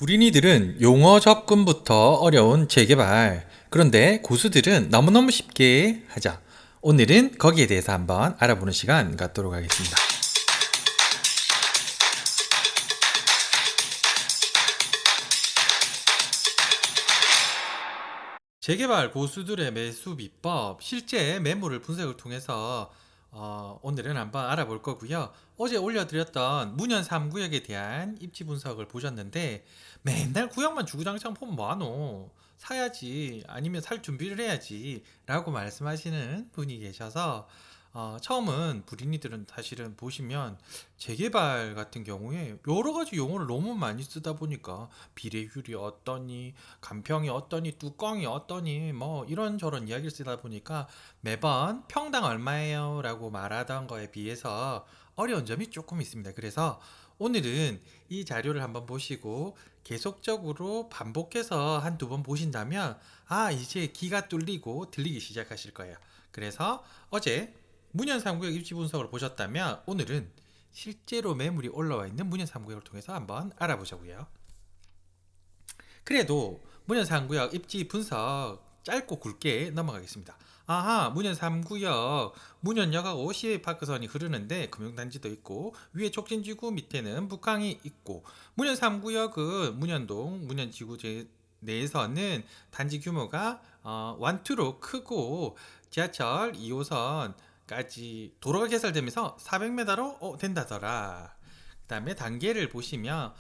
불인이들은 용어 접근부터 어려운 재개발, 그런데 고수들은 너무너무 쉽게 하자. 오늘은 거기에 대해서 한번 알아보는 시간 갖도록 하겠습니다. 재개발 고수들의 매수 비법, 실제 매물을 분석을 통해서 오늘은 한번 알아볼 거고요. 어제 올려드렸던 문현 3구역에 대한 입지 분석을 보셨는데 맨날 구역만 주구장창 보면 뭐하노? 사야지 아니면 살 준비를 해야지 라고 말씀하시는 분이 계셔서 처음은 불인이들은 사실은 보시면 재개발 같은 경우에 여러 가지 용어를 너무 많이 쓰다 보니까 비례율이 어떠니 간평이 어떠니 뚜껑이 어떠니 뭐 이런저런 이야기를 쓰다 보니까 매번 평당 얼마예요 라고 말하던 거에 비해서 어려운 점이 조금 있습니다. 그래서 오늘은 이 자료를 한번 보시고 계속적으로 반복해서 한두 번 보신다면 이제 귀가 뚫리고 들리기 시작하실 거예요. 그래서 어제 문현 3구역 입지 분석을 보셨다면 오늘은 실제로 매물이 올라와 있는 문현 3구역을 통해서 한번 알아보자고요. 그래도 문현 3구역 입지 분석 짧고 굵게 넘어가겠습니다. 문현 3구역 문현역하고 시외파크선이 흐르는데 금융단지도 있고 위에 촉진지구 밑에는 북항이 있고 문현 3구역은 문현동 문현지구 내에서는 단지 규모가 완투로 크고 지하철 2호선까지 도로가 개설되면서 400m로 된다더라. 그 다음에 단계를 보시면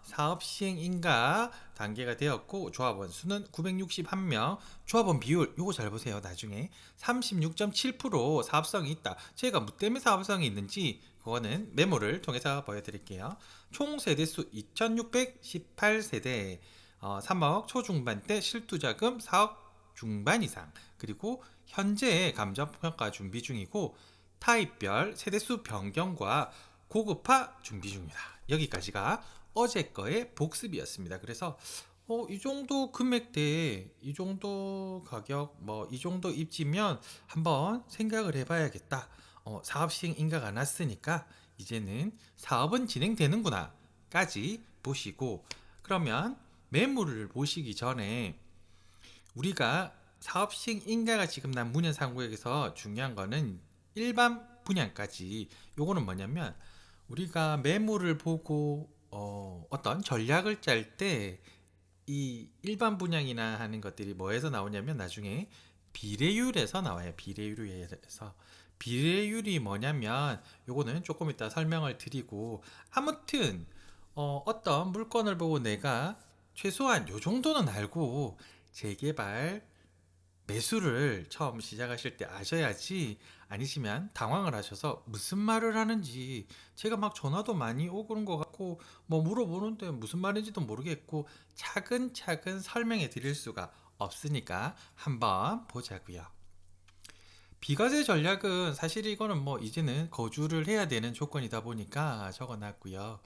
사업 시행 인가 단계가 되었고 조합원 수는 961명, 조합원 비율 요거 잘 보세요. 나중에 36.7% 사업성이 있다. 제가 뭐 때문에 사업성이 있는지 그거는 메모를 통해서 보여드릴게요. 총 세대수 2618세대, 3억 초중반대 실투자금 4억 중반 이상, 그리고 현재 감정평가 준비 중이고 타입별 세대수 변경과 고급화 준비 중이다. 여기까지가 어제 거의 복습이었습니다. 그래서 이 정도 금액대에 이 정도 가격 뭐 이 정도 입지면 한번 생각을 해봐야겠다. 사업 시행 인가가 났으니까 이제는 사업은 진행되는구나 까지 보시고, 그러면 매물을 보시기 전에 우리가 사업 시행 인가가 지금 난 문현 3구역에서 중요한 거는 일반 분양까지, 요거는 뭐냐면 우리가 매물을 보고 어떤 전략을 짤 때 이 일반 분양이나 하는 것들이 뭐에서 나오냐면 나중에 비례율에서 나와요. 비례율에서. 비례율이 뭐냐면 요거는 조금 이따 설명을 드리고, 아무튼 어떤 물건을 보고 내가 최소한 요 정도는 알고 재개발 매수를 처음 시작하실 때 아셔야지, 아니시면 당황을 하셔서 무슨 말을 하는지, 제가 막 전화도 많이 오고 그런 것 같고 뭐 물어보는데 무슨 말인지도 모르겠고 차근차근 설명해 드릴 수가 없으니까 한번 보자고요. 비과세 전략은 사실 이거는 뭐 이제는 거주를 해야 되는 조건이다 보니까 적어놨고요.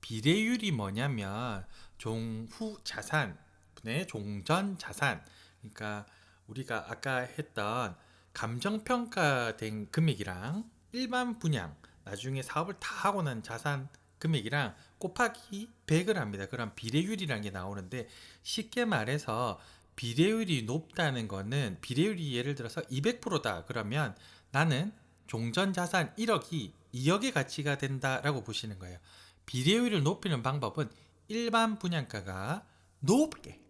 비례율이 뭐냐면 종후 자산 분의 종전 자산, 그러니까 우리가 아까 했던 감정평가된 금액이랑 일반 분양 나중에 사업을 다 하고 난 자산 금액이랑 곱하기 100을 합니다. 그럼 비례율이라는 게 나오는데, 쉽게 말해서 비례율이 높다는 거는, 비례율이 예를 들어서 200%다 그러면 나는 종전 자산 1억이 2억의 가치가 된다라고 보시는 거예요. 비례율을 높이는 방법은 일반 분양가가 높게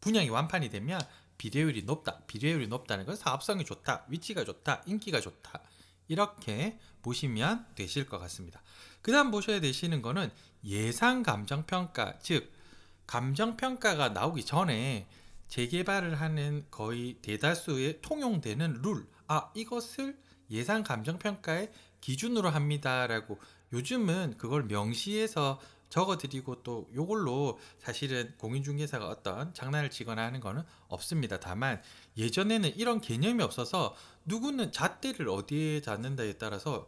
분양이 완판이 되면 비례율이 높다. 비례율이 높다는 건 사업성이 좋다, 위치가 좋다, 인기가 좋다, 이렇게 보시면 되실 것 같습니다. 그 다음 보셔야 되시는 거는 예상 감정평가, 즉 감정평가가 나오기 전에 재개발을 하는 거의 대다수의 통용되는 룰, 이것을 예상 감정평가의 기준으로 합니다라고 요즘은 그걸 명시해서 적어드리고, 또 요걸로 사실은 공인중개사가 어떤 장난을 치거나 하는 거는 없습니다. 다만 예전에는 이런 개념이 없어서 누구는 잣대를 어디에 잡는다에 따라서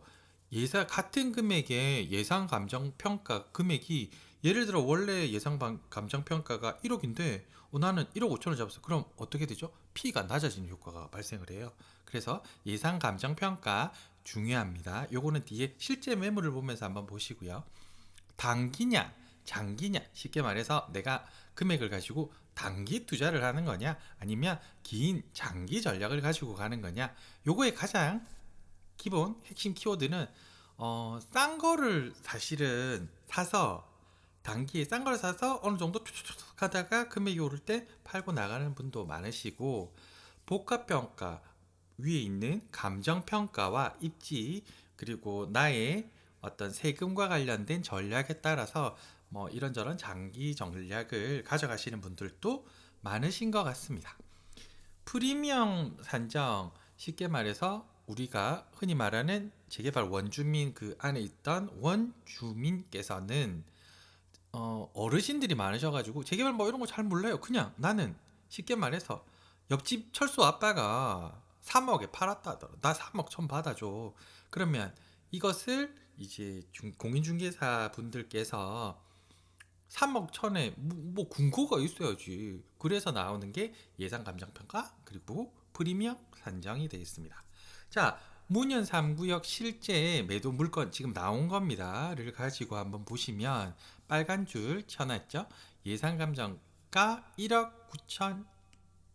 같은 금액의 예상 감정평가 금액이, 예를 들어 원래 예상 감정평가가 1억인데 나는 1억 5천을 잡았어. 그럼 어떻게 되죠? P가 낮아지는 효과가 발생을 해요. 그래서 예상 감정평가 중요합니다. 요거는 뒤에 실제 매물을 보면서 한번 보시고요. 단기냐 장기냐, 쉽게 말해서 내가 금액을 가지고 단기 투자를 하는 거냐, 아니면 긴 장기 전략을 가지고 가는 거냐. 요거의 가장 기본 핵심 키워드는 싼 거를 사실은 사서, 단기에 싼 걸 사서 어느 정도 툭툭툭 하다가 금액이 오를 때 팔고 나가는 분도 많으시고, 복합평가 위에 있는 감정평가와 입지, 그리고 나의 어떤 세금과 관련된 전략에 따라서 뭐 이런저런 장기 전략을 가져가시는 분들도 많으신 것 같습니다. 프리미엄 산정, 쉽게 말해서 우리가 흔히 말하는 재개발 원주민, 그 안에 있던 원주민께서는 어르신들이 많으셔가지고 재개발 뭐 이런 거 잘 몰라요. 그냥 나는 쉽게 말해서 옆집 철수 아빠가 3억에 팔았다 하더라. 나 3억 천 받아줘. 그러면 이것을 이제 공인중개사 분들께서 3억 천에 뭐 근거가 있어야지. 그래서 나오는 게 예상 감정평가 그리고 프리미엄 산정이 되어 있습니다. 자, 문현 3구역 실제 매도 물건 지금 나온 겁니다.를 가지고 한번 보시면 빨간 줄 쳐놨죠. 예상 감정가 1억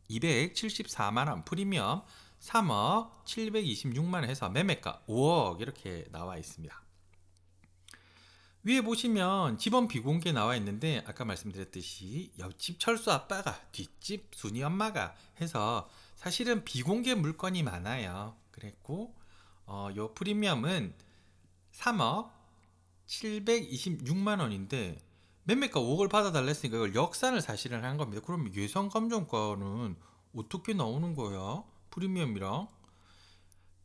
9,274만 원, 프리미엄 3억 726만 원 해서 매매가 5억 이렇게 나와 있습니다. 위에 보시면 집원 비공개 나와 있는데, 아까 말씀드렸듯이 옆집 철수 아빠가 뒷집 순이 엄마가 해서 사실은 비공개 물건이 많아요. 그랬고 요 프리미엄은 3억 726만 원인데 매매가 5억을 받아달라 했으니까 이걸 역산을 사실은 한 겁니다. 그럼 예상 감정가는 어떻게 나오는 거야? 프리미엄이랑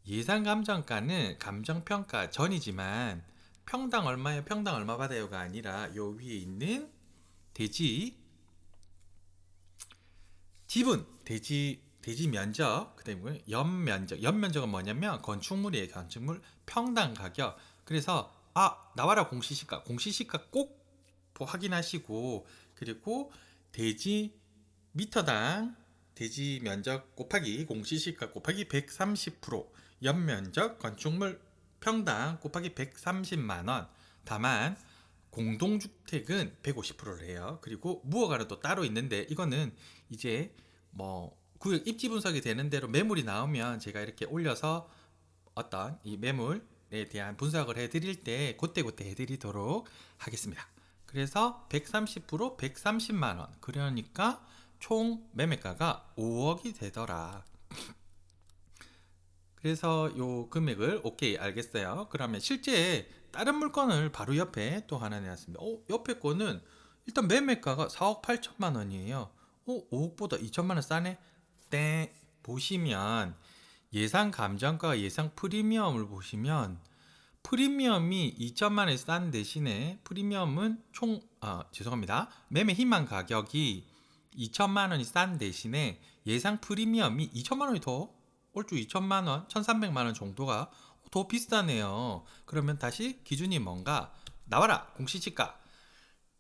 예상 감정가는 감정평가 전이지만 평당 얼마에 평당 얼마 받아요가 아니라 요 위에 있는 대지 지분, 대지 면적, 그다음에 연면적. 연면적은 뭐냐면 건축물이에요. 건축물 평당 가격. 그래서 나와라 공시시가. 공시시가 꼭 확인하시고, 그리고 대지 미터당 대지 면적 곱하기 공시시가 곱하기 130%, 연면적 건축물 평당 곱하기 130만 원. 다만 공동주택은 150%를 해요. 그리고 무허가는 또 따로 있는데 이거는 이제 뭐 구역 입지 분석이 되는 대로 매물이 나오면 제가 이렇게 올려서 어떤 이 매물에 대한 분석을 해드릴 때 그때 해드리도록 하겠습니다. 그래서 130% 130만 원, 그러니까 총 매매가가 5억이 되더라. 그래서 요 금액을 오케이 알겠어요. 그러면 실제 다른 물건을 바로 옆에 또 하나 내놨습니다. 옆에 거는 일단 매매가가 4억 8천만 원이에요. 5억보다 2천만 원 싸네? 땡. 보시면 예상 감정가 예상 프리미엄을 보시면 프리미엄이 2천만 원이 싼 대신에 프리미엄은 죄송합니다. 매매 희망 가격이 2천만 원이 싼 대신에 예상 프리미엄이 2천만 원이 더 올주 2천만 원, 1,300만 원 정도가 더 비싸네요. 그러면 다시 기준이 뭔가 나와라. 공시지가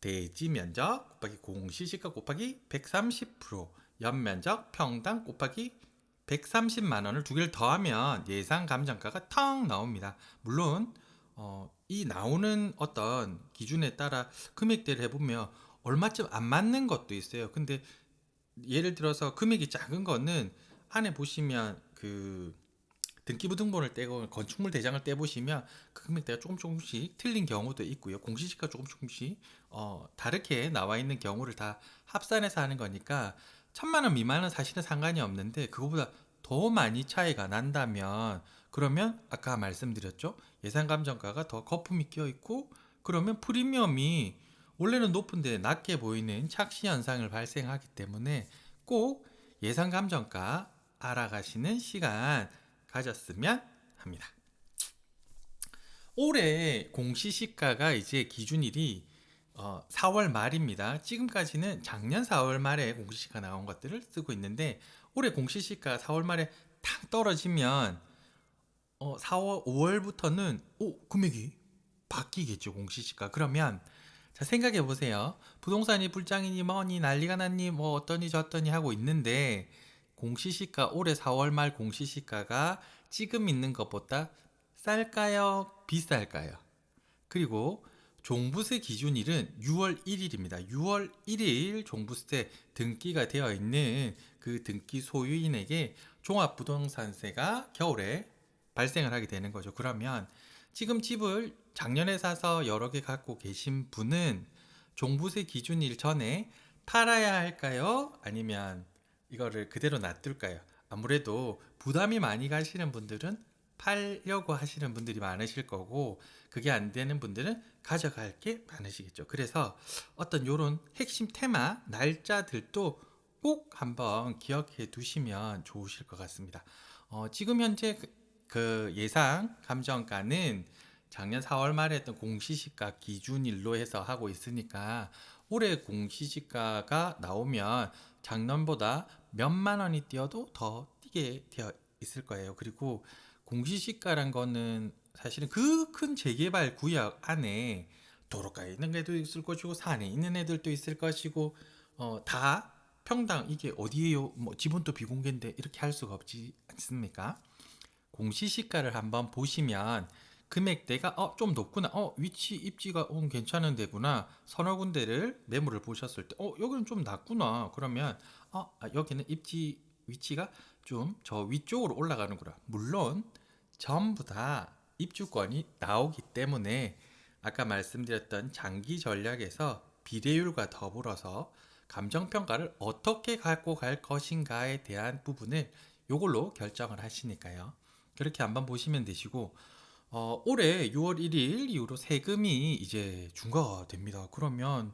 대지 면적 곱하기 공시지가 곱하기 130%, 연면적 평당 곱하기 130만 원을 두 개를 더하면 예상 감정가가 텅 나옵니다. 물론 이 나오는 어떤 기준에 따라 금액대를 해보면 얼마쯤 안 맞는 것도 있어요. 근데 예를 들어서 금액이 작은 거는 안에 보시면 그 등기부 등본을 떼고 건축물 대장을 떼보시면 그 금액대가 조금씩 틀린 경우도 있고요. 공시지가 조금씩 다르게 나와 있는 경우를 다 합산해서 하는 거니까 1,000만 원 미만은 사실은 상관이 없는데, 그거보다 더 많이 차이가 난다면 그러면 아까 말씀드렸죠. 예상 감정가가 더 거품이 껴 있고, 그러면 프리미엄이 원래는 높은데 낮게 보이는 착시 현상을 발생하기 때문에 꼭 예상 감정가 알아가시는 시간 가졌으면 합니다. 올해 공시시가가 이제 기준일이 4월 말입니다. 지금까지는 작년 4월 말에 공시시가 나온 것들을 쓰고 있는데, 올해 공시시가 4월 말에 탁 떨어지면 4월 5월부터는 금액이 바뀌겠죠. 공시시가. 그러면 자, 생각해 보세요. 부동산이 불장이니 뭐니 난리가 났니 뭐 어떠니 저떠니 하고 있는데, 공시시가 올해 4월 말 공시시가가 지금 있는 것보다 쌀까요? 비쌀까요? 그리고 종부세 기준일은 6월 1일입니다. 6월 1일 종부세 등기가 되어 있는 그 등기 소유인에게 종합부동산세가 겨울에 발생을 하게 되는 거죠. 그러면 지금 집을 작년에 사서 여러 개 갖고 계신 분은 종부세 기준일 전에 팔아야 할까요? 아니면 이거를 그대로 놔둘까요? 아무래도 부담이 많이 가시는 분들은 팔려고 하시는 분들이 많으실 거고, 그게 안 되는 분들은 가져갈 게 많으시겠죠. 그래서 어떤 요런 핵심 테마 날짜들도 꼭 한번 기억해 두시면 좋으실 것 같습니다. 지금 현재 그 예상 감정가는 작년 4월 말에 했던 공시지가 기준일로 해서 하고 있으니까, 올해 공시지가가 나오면 작년보다 몇만 원이 뛰어도 더 뛰게 되어 있을 거예요. 그리고 공시지가란 거는 사실은 그 큰 재개발 구역 안에 도로가에 있는 애도 있을 것이고 산에 있는 애들도 있을 것이고, 다 평당 이게 어디에요? 뭐 지분도 비공개인데 이렇게 할 수가 없지 않습니까? 공시지가를 한번 보시면 금액대가 좀 높구나, 위치 입지가 괜찮은 데구나, 서너 군데를 매물을 보셨을 때 여기는 좀 낮구나, 그러면 여기는 입지 위치가 좀 저 위쪽으로 올라가는구나. 물론 전부 다 입주권이 나오기 때문에 아까 말씀드렸던 장기 전략에서 비례율과 더불어서 감정평가를 어떻게 갖고 갈 것인가에 대한 부분을 요걸로 결정을 하시니까요. 그렇게 한번 보시면 되시고, 올해 6월 1일 이후로 세금이 이제 중과가 됩니다. 그러면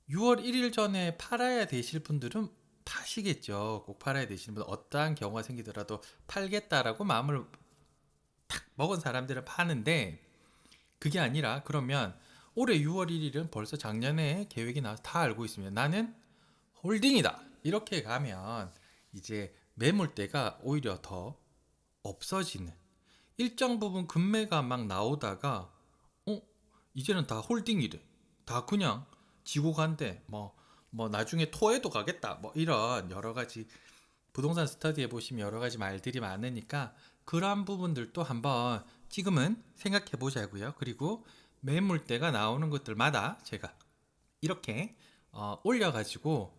6월 1일 전에 팔아야 되실 분들은 파시겠죠. 꼭 팔아야 되시는 분, 어떠한 경우가 생기더라도 팔겠다라고 마음을 탁 먹은 사람들은 파는데, 그게 아니라 그러면 올해 6월 1일은 벌써 작년에 계획이 나와서 다 알고 있으면 나는 홀딩이다, 이렇게 가면 이제 매물대가 오히려 더 없어지는, 일정 부분 금매가 막 나오다가 이제는 다 홀딩이래, 다 그냥 지고 간대, 뭐 나중에 토해도 가겠다, 뭐 이런 여러 가지 부동산 스터디에 보시면 여러 가지 말들이 많으니까 그러한 부분들도 한번 지금은 생각해 보자고요. 그리고 매물대가 나오는 것들마다 제가 이렇게 올려가지고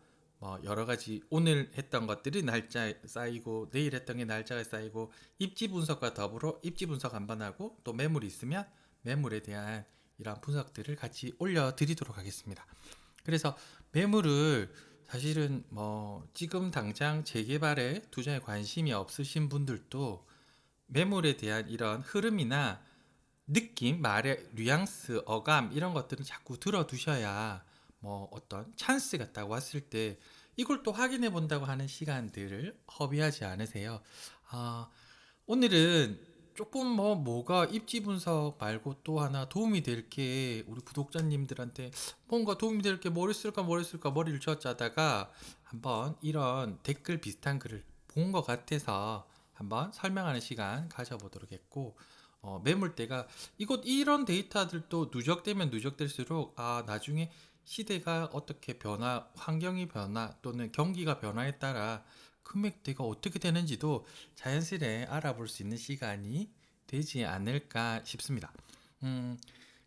여러 가지 오늘 했던 것들이 날짜 쌓이고, 내일 했던 게 날짜가 쌓이고, 입지 분석과 더불어 입지 분석 한번 하고, 또 매물이 있으면 매물에 대한 이러한 분석들을 같이 올려드리도록 하겠습니다. 그래서 매물을 사실은 지금 당장 재개발에 투자에 관심이 없으신 분들도 매물에 대한 이런 흐름이나 느낌, 말의 뉘앙스, 어감 이런 것들은 자꾸 들어두셔야 어떤 찬스가 딱 왔을 때 이걸 또 확인해 본다고 하는 시간들을 허비하지 않으세요. 오늘은 조금 뭐가 입지 분석 말고 또 하나 도움이 될 게, 우리 구독자님들한테 뭔가 도움이 될 게 뭘 쓸까 머리를 쥐어짜다가 한번 이런 댓글 비슷한 글을 본 것 같아서 한번 설명하는 시간 가져보도록 했고, 매물대가 이런 데이터들도 누적되면 누적될수록 나중에 시대가 어떻게 환경이 변화 또는 경기가 변화에 따라 금액대가 어떻게 되는지도 자연스레 알아볼 수 있는 시간이 되지 않을까 싶습니다.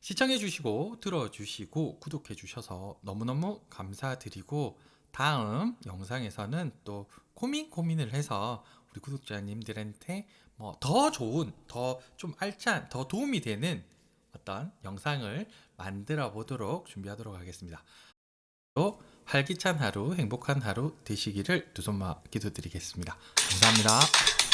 시청해 주시고 들어주시고 구독해 주셔서 너무너무 감사드리고, 다음 영상에서는 또 고민을 해서 우리 구독자님들한테 더 좋은, 더 좀 알찬, 더 도움이 되는 어떤 영상을 만들어 보도록 준비하도록 하겠습니다. 또 활기찬 하루, 행복한 하루 되시기를 두 손 모아 기도드리겠습니다. 감사합니다.